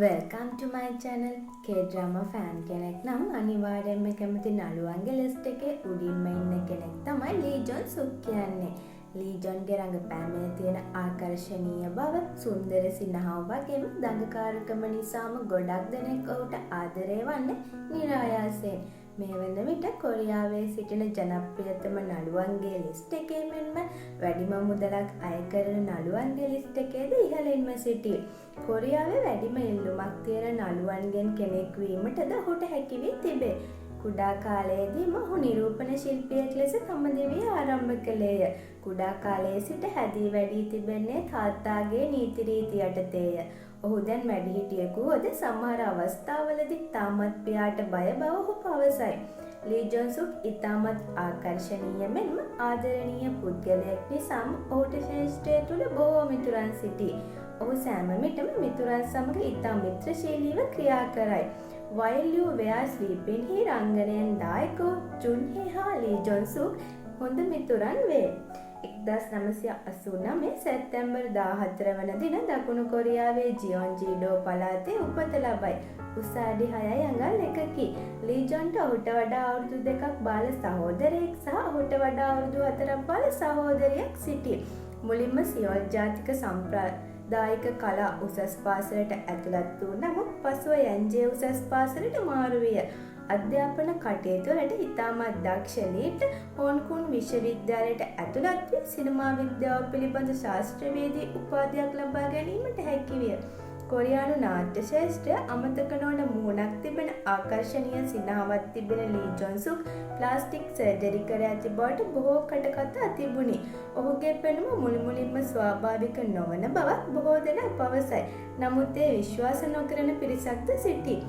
Welcome to my channel. K-drama fan කෙනෙක් නම් අනිවාර්යයෙන්ම කැමති නළුවන්ගේ ලිස්ට් එකේ උඩින්ම ඉන්න කෙනෙක් තමයි ලී ජොන් සුක් කියන්නේ. ලී ජොන්ගේ රංගපෑමේ තියෙන ආකර්ශනීය බව, සුන්දර සිනහව වගේම දඟකාරකම නිසාම ගොඩක් දෙනෙක් ඔහුට ආදරේ වන්නේ නිරායාසයෙන්. මේ වන විට කොරියාවේ සිටින ජනප්‍රියතම නළුවන්ගේ ලිස්ට් එකේ මෙන්ම වැඩිම මුදලක් අය කරන නළුවන්ගේ ලිස්ට් එකේද ඉහළින්ම සිටී. කොරියාවේ වැඩිම ඉල්ලුමක් තියෙන නළුවන්ගෙන් කෙනෙක් වීමටද ඔහුට හැකි වී තිබේ. කුඩා කාලයේදීම ඔහු නිරූපණ ශිල්පියෙක් ලෙස තම දිවිය ආරම්භ කළේය. කුඩා කාලයේ සිට හැදී වැඩී තිබෙන්නේ තාත්තාගේ නීති රීති යටතේය. ඔහු දැන් වැඩිහිටියෙකු වුවද සමහර අවස්ථාවලදී තාමත් පියාට බය බව ඔහු පවසයි. ලී ජොන් සුක් ඉතාමත් ආකර්ශනීය මෙන්ම ආදරණීය පුද්ගලයෙක් නිසාම ඔහුට ශ්‍රේෂ්ඨය තුළ බොහෝ මිතුරන් සිටී. ඔහු සෑම විටම මිතුරන් සමග ඉතා මිත්‍රශීලීව ක්‍රියා කරයි. While You Were Sleeping හි රංගනයෙන් දායකව ජුන් හේ හා ලී ජොන් සුක් හොඳ මිතුරන් වේ. 1989 සැප්තැම්බර් 14 වන දින දකුණු කොරියාවේ ජියොන්ජීඩෝ පළාතේ උපත ලබයි. උස අඩි 6 අඟල් 1කි. ලී ජොන්ට ඔහුට වඩා අවුරුදු 2ක් බාල සහෝදරයෙක් සහ ඔහුට වඩා අවුරුදු 4ක් බාල සහෝදරියක් සිටී. මුලින්ම සියොල් ජාතික සම්ප්‍රදායික කලා උසස් පාසලට ඇතුළත් වූ නමුත් පසුව යන්ජේ උසස් පාසලට මාරු විය. අධ්‍යාපන කටයුතු වලට ඉතාමත් දක්ෂ ලීට හොන්කුන් විශ්වවිද්‍යාලයට ඇතුළත් වී සිනමා විද්‍යාව පිළිබඳ ශාස්ත්‍රවේදී උපාධියක් ලබා ගැනීමට හැකි විය. කොරියානු නාට්‍ය ශාස්ත්‍රය අමතක නොවන මුහුණක් තිබෙන ආකර්ශනීය සිනහවක් තිබෙන ලී ජොන් සුක් ප්ලාස්ටික් සර්ජරි කර ඇති බවට බොහෝ කටකතා තිබුණි. ඔහුගේ පෙනුම මුලින්ම ස්වාභාවික නොවන බවත් බොහෝ දෙනා පවසයි. නමුත් ඒ විශ්වාස නොකරන පිරිසක්ද සිටී.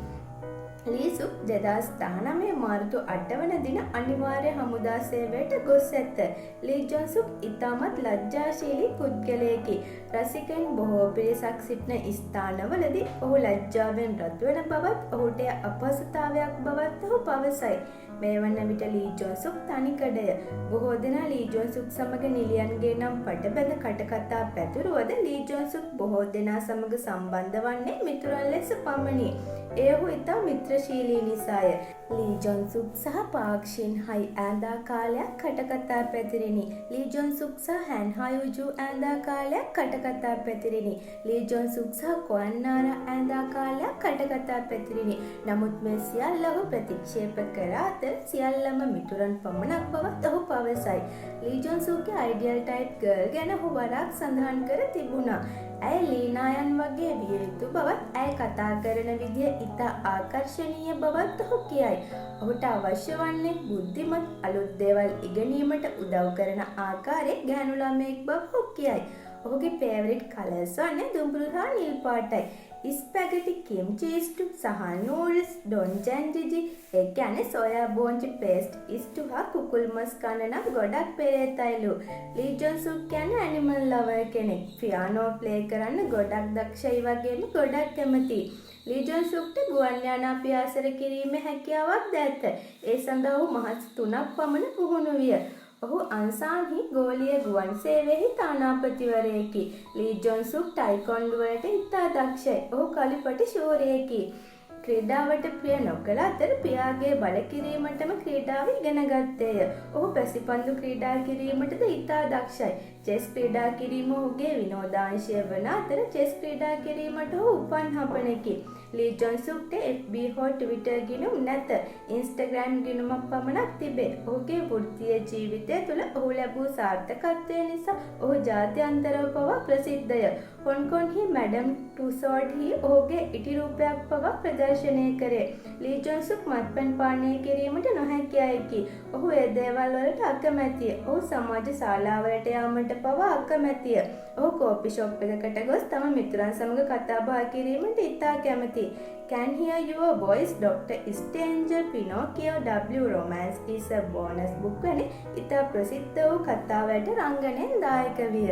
ලී සුක් 2019 මාර්තු 8 වන දින අනිවාර්ය හමුදා සේවයට ගොස් ඇත. ලී ජොන් සුක් ඉතාමත් ලැජ්ජාශීලී පුද්ගලයෙකි. රසිකයන් බොහෝ පිරිසක් සිටින ස්ථානවලදී ඔහු ලැජ්ජාවෙන් රත් වන බවත් ඔහුට අපහසුතාවයක් බවත් ඔහු පවසයි. මේ වන විට ලී ජොන් සුක් තනිකඩය. බොහෝ දෙනා ලී ජොන් සුක් සමග නිලියන්ගේ නම් පටබැඳ කටකතා පැතුරුවද ලී ජොන් සුක් බොහෝ දෙනා සමග සම්බන්ධ වන්නේ මිතුරන් ලෙස පමණි. ඒ ඔහු ඉතා මිත්‍රශීලී නිසාය. ලී ජොන් සුක් සහ පාක් ෂින් හයි ඈඳා කාලයක් කටකතා පැතිරිණි. ලී ජොන් සුක් සහ hän හයුජු ඈඳා කාලයක් කටකතා පැතිරිණි. ලී ජොන් සුක් සහ කොන් නාරා ඈඳා කාලයක් කටකතා පැතිරිණි. නමුත් මේ සියල්ල ඔහු ප්‍රතික්ෂේප කර අතර සියල්ලම මිතුරන් පමණක් බවත් ඔහු පවසයි. ලී ජොන් සුක්ගේ අයිඩියල් ටයිප් ගර්ල් ගැන ඔහු වරක් සඳහන් කර තිබුණා. ඇය ලීනායන් වගේ විය යුතු බවත් ඇය කතා කරන විදිය ඉතා ආකර්ශනීය බවත් ඔහු කියයි. ඔහුට අවශ්‍ය වන්නේ බුද්ධිමත් අලුත් දේවල් ඉගෙනීමට උදව් කරන ආකාරයේ ගැහැණු ළමයෙක් බව ඔහු කියයි. ඔහුගේ ෆේවරිට් කලර්ස් වන්නේ දුඹුරු හා නිල් පාටයි. ස්පැගටි කිම්චි ස්ටු සහ නූඩල්ස් ඩොන්ජන්ජිජි ඒ කියන්නේ සෝයා බෝන්ජි පේස්ට් ස්ටු හා කුකුල් මස් කන නම් ගොඩක් පෙරේතයිලු. ලී ජොන් සුක් කියන්නේ ඇනිමල් ලවර් කෙනෙක්. පියානෝ ප්ලේ කරන්න ගොඩක් දක්ෂයි වගේම ගොඩක් කැමතියි. ලී ජොන් සුක්ට ගුවන් යානා පියාසර කිරීමේ හැකියාවක් ඇත. ඒ සඳහා ඔහු මාස 3ක් පමණ පුහුණු විය. ඔහු අන්සාන්හි ගෝලීය ගුවන් සේවයෙහි තානාපතිවරයෙකි. ලී ජොන් සුක් ටයිකොන්ඩු වලට ඉතා දක්ෂයි. ඔහු කළුපටි ශූරයෙකි. ක්‍රීඩාවට ප්‍රිය නොකළ අතර පියාගේ බල කිරීමටම ක්‍රීඩාව ඉගෙන ගත්තේය. ඔහු පැසිපන්දු ක්‍රීඩා කිරීමටද ඉතා දක්ෂයි. චෙස් ක්‍රීඩා කිරීම ඔහුගේ විනෝදාංශය වන අතර චෙස් ක්‍රීඩා කිරීමට ඔහු උපන් හපනෙකි. ලී ජොන් සුක්ට FB හෝ Twitter ගිණුම් නැත. Instagram ගිණුමක් පමණක් තිබේ. ඔහුගේ වෘත්තීය ජීවිතය තුළ ඔහු ලැබූ සාර්ථකත්වය නිසා ඔහු ජාත්‍යන්තරව පවා ප්‍රසිද්ධය. හොන්කොන්හි මැඩම් ටුසෝඩ්හි ඔහුගේ ඉටි රූපයක් පවා ප්‍රදර්ශනය කරේ. ලී ජොන් සුක් මත්පැන් පානය කිරීමට නොහැකි අයෙකි. ඔහු ඒ දේවල් වලට අකමැතිය. ඔහු සමාජ ශාලාවලට යාමට පවා අකමැතිය. ඔහු කෝපි ෂොප් එකකට ගොස් තම මිතුරන් සමග කතා බහ කිරීමට ඉතා කැමතියි. Can Hear Your Voice, Dr. Stranger, Pinocchio, W. Romance is a Bonus book වැනි ඉතා ප්‍රසිද්ධ වූ කතාවලට රංගනයෙන් දායක විය.